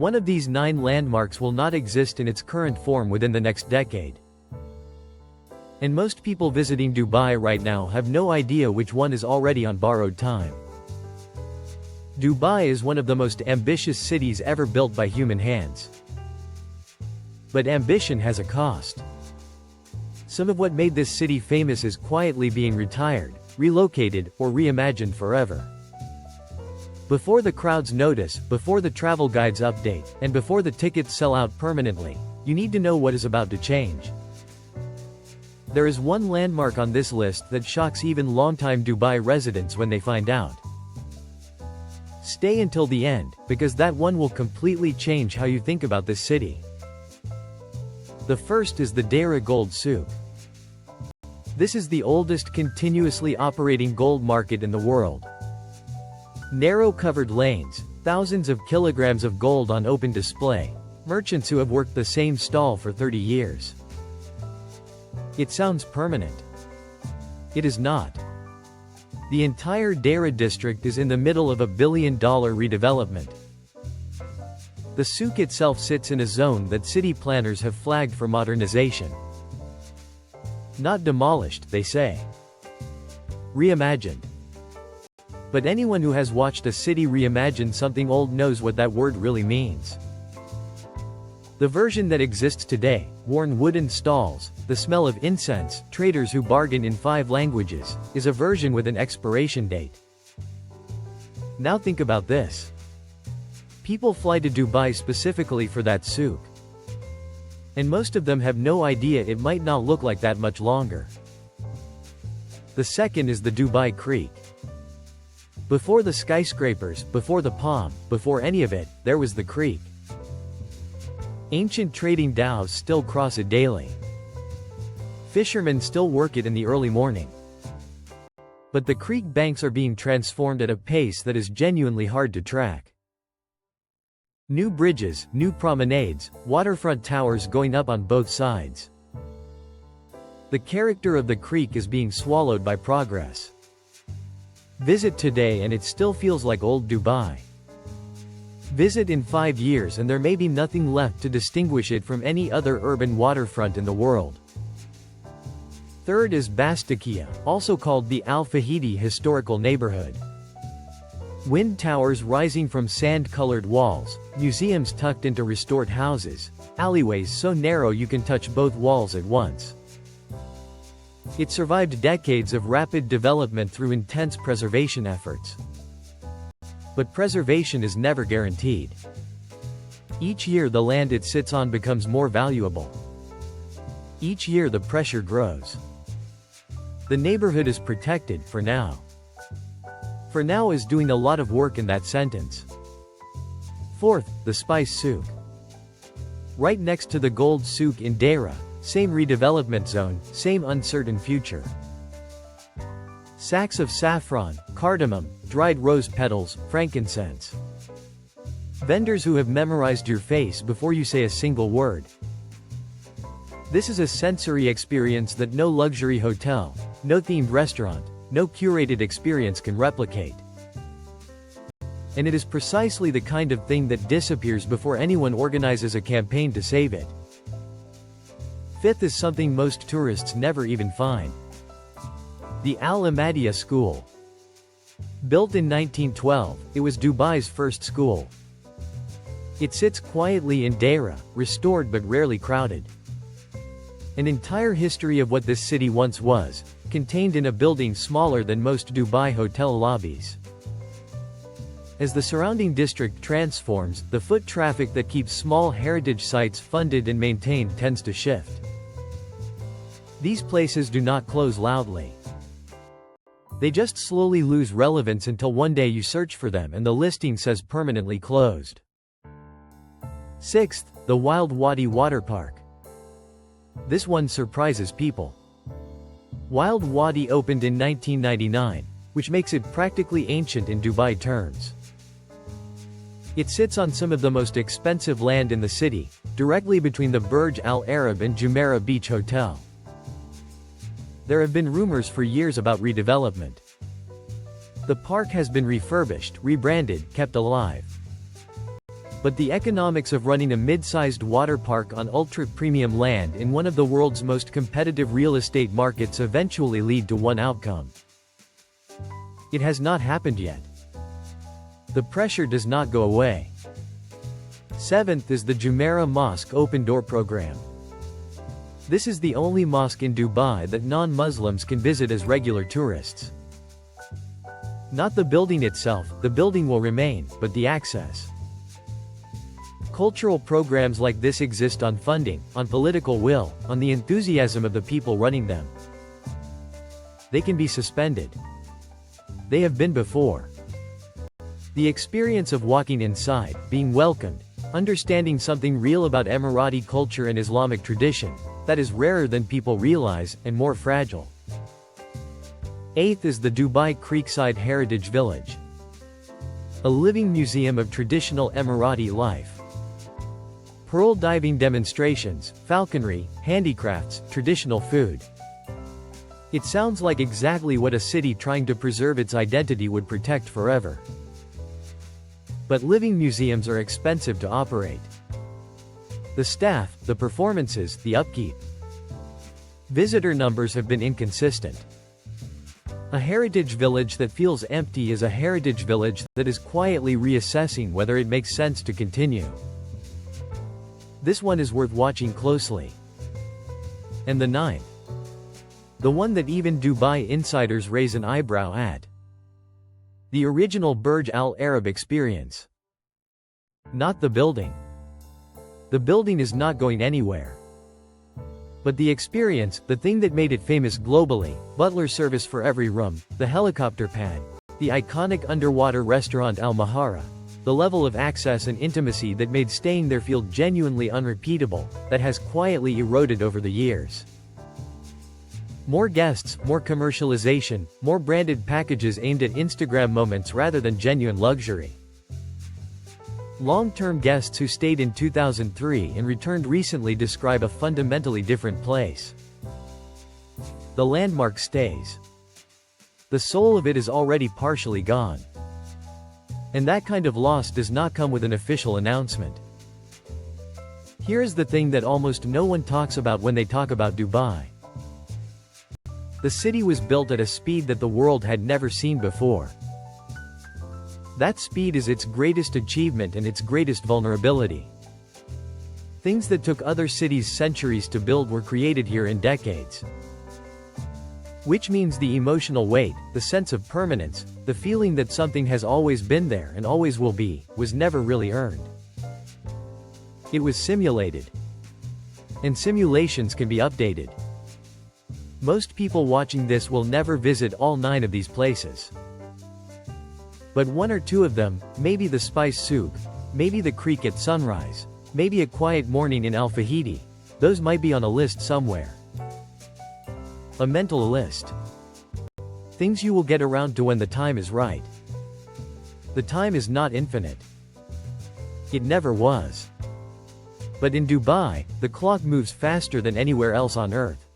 One of these 9 landmarks will not exist in its current form within the next decade. And most people visiting Dubai right now have no idea which one is already on borrowed time. Dubai is one of the most ambitious cities ever built by human hands. But ambition has a cost. Some of what made this city famous is quietly being retired, relocated, or reimagined forever. Before the crowds notice, before the travel guides update, and before the tickets sell out permanently, you need to know what is about to change. There is one landmark on this list that shocks even longtime Dubai residents when they find out. Stay until the end, because that one will completely change how you think about this city. The first is the Deira Gold Souk. This is the oldest continuously operating gold market in the world. Narrow covered lanes, thousands of kilograms of gold on open display, merchants who have worked the same stall for 30 years. It sounds permanent. It is not. The entire Deira district is in the middle of a billion-dollar redevelopment. The souk itself sits in a zone that city planners have flagged for modernization. Not demolished, they say. Reimagined. But anyone who has watched a city reimagine something old knows what that word really means. The version that exists today, worn wooden stalls, the smell of incense, traders who bargain in 5 languages, is a version with an expiration date. Now think about this. People fly to Dubai specifically for that souk. And most of them have no idea it might not look like that much longer. The second is the Dubai Creek. Before the skyscrapers, before the palm, before any of it, there was the creek. Ancient trading dhows still cross it daily. Fishermen still work it in the early morning. But the creek banks are being transformed at a pace that is genuinely hard to track. New bridges, new promenades, waterfront towers going up on both sides. The character of the creek is being swallowed by progress. Visit today and it still feels like old Dubai. Visit in 5 years and there may be nothing left to distinguish it from any other urban waterfront in the world. Third is Bastakia, also called the Al Fahidi Historical Neighborhood. Wind towers rising from sand-colored walls, museums tucked into restored houses, alleyways so narrow you can touch both walls at once. It survived decades of rapid development through intense preservation efforts. But preservation is never guaranteed. Each year the land it sits on becomes more valuable. Each year the pressure grows. The neighborhood is protected, for now. For now is doing a lot of work in that sentence. Fourth, the Spice Souk. Right next to the Gold Souk in Deira, same redevelopment zone, same uncertain future. Sacks of saffron, cardamom, dried rose petals, frankincense. Vendors who have memorized your face before you say a single word. This is a sensory experience that no luxury hotel, no themed restaurant, no curated experience can replicate. And it is precisely the kind of thing that disappears before anyone organizes a campaign to save it. Fifth is something most tourists never even find. The Al Ahmadiyya School. Built in 1912, it was Dubai's first school. It sits quietly in Deira, restored but rarely crowded. An entire history of what this city once was, contained in a building smaller than most Dubai hotel lobbies. As the surrounding district transforms, the foot traffic that keeps small heritage sites funded and maintained tends to shift. These places do not close loudly. They just slowly lose relevance until one day you search for them and the listing says permanently closed. Sixth, the Wild Wadi Water Park. This one surprises people. Wild Wadi opened in 1999, which makes it practically ancient in Dubai terms. It sits on some of the most expensive land in the city, directly between the Burj Al Arab and Jumeirah Beach Hotel. There have been rumors for years about redevelopment. The park has been refurbished, rebranded, kept alive. But the economics of running a mid-sized water park on ultra-premium land in one of the world's most competitive real estate markets eventually lead to one outcome. It has not happened yet. The pressure does not go away. 7th is the Jumeirah Mosque Open Door Program. This is the only mosque in Dubai that non-Muslims can visit as regular tourists. Not the building itself, the building will remain, but the access. Cultural programs like this exist on funding, on political will, on the enthusiasm of the people running them. They can be suspended. They have been before. The experience of walking inside, being welcomed, understanding something real about Emirati culture and Islamic tradition, that is rarer than people realize, and more fragile. 8th is the Dubai Creekside Heritage Village. A living museum of traditional Emirati life. Pearl diving demonstrations, falconry, handicrafts, traditional food. It sounds like exactly what a city trying to preserve its identity would protect forever. But living museums are expensive to operate. The staff, the performances, the upkeep. Visitor numbers have been inconsistent. A heritage village that feels empty is a heritage village that is quietly reassessing whether it makes sense to continue. This one is worth watching closely. And the 9th. The one that even Dubai insiders raise an eyebrow at. The original Burj Al Arab experience. Not the building. The building is not going anywhere. But the experience, the thing that made it famous globally, butler service for every room, the helicopter pad, the iconic underwater restaurant Al Mahara, the level of access and intimacy that made staying there feel genuinely unrepeatable, that has quietly eroded over the years. More guests, more commercialization, more branded packages aimed at Instagram moments rather than genuine luxury. Long-term guests who stayed in 2003 and returned recently describe a fundamentally different place. The landmark stays. The soul of it is already partially gone. And that kind of loss does not come with an official announcement. Here is the thing that almost no one talks about when they talk about Dubai. The city was built at a speed that the world had never seen before. That speed is its greatest achievement and its greatest vulnerability. Things that took other cities centuries to build were created here in decades. Which means the emotional weight, the sense of permanence, the feeling that something has always been there and always will be, was never really earned. It was simulated. And simulations can be updated. Most people watching this will never visit all 9 of these places. But 1 or 2 of them, maybe the Spice Souk, maybe the creek at sunrise, maybe a quiet morning in Al Fahidi, those might be on a list somewhere. A mental list. Things you will get around to when the time is right. The time is not infinite. It never was. But in Dubai, the clock moves faster than anywhere else on Earth.